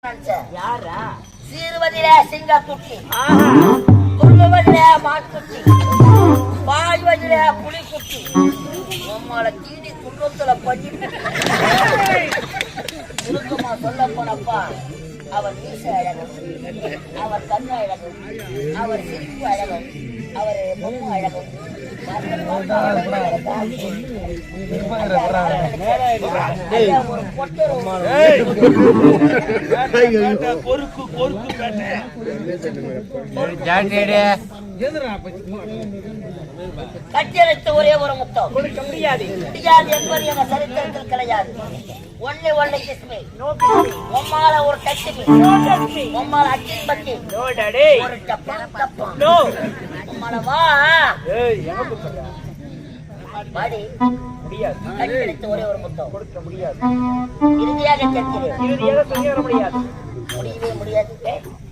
யாரா? சீர்வதிலே சிங்க குட்டி, துள்ளுவதிலே மாட்டுக்குட்டி, பாய்வதிலே புலி குட்டி, உம்மளை தீடி துன்பத்துல பண்ணி சுருக்கமா சொல்ல போனப்பா, அவர் மீச அழகம், அவர் கண்ணு அழகும், அவர் சிரிப்பு அழகும், அவர் பொம்மை அழகும், ஒரு பொட்டரு கட்டியெடுத்து ஒரே ஒரு முத்தம் கொடுக்க முடியாது என்பது எங்க சரித்திரத்தில் கிடையாது. ஒண்ணு ஒண்ணு கிஸ்மி உம்மால ஒரு கட்சி உம்மால அச்சின் பட்டி ஒரு டப்பம் டப்பம் உம்மால வா பாடி முடியாது. கட்டியெடுத்து ஒரே ஒரு முத்தம் கொடுக்க முடியாது. இறுதியாக கேட்கிறேன். இறுதியாக சொல்லி வர முடியாது. முடியவே முடியாது.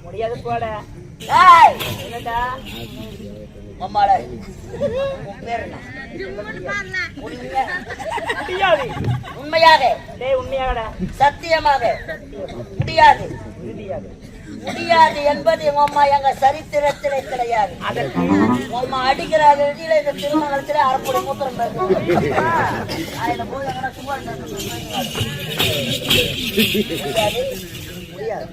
முடியாது போட. என்னடா உம்மால உன் பேர் என்ன? முடியாது. உண்மையாக உண்மையாக சத்தியமாக முடியாது. முடியாது முடியாது என்பது எங்க அம்மா எங்க சரித்திரத்திலே கிடையாது. அம்மா அடிக்கிற வெளியில இந்த திருமணத்திலே அரைப்படி மூத்திரம் அதுல போய் சும்மா முடியாது.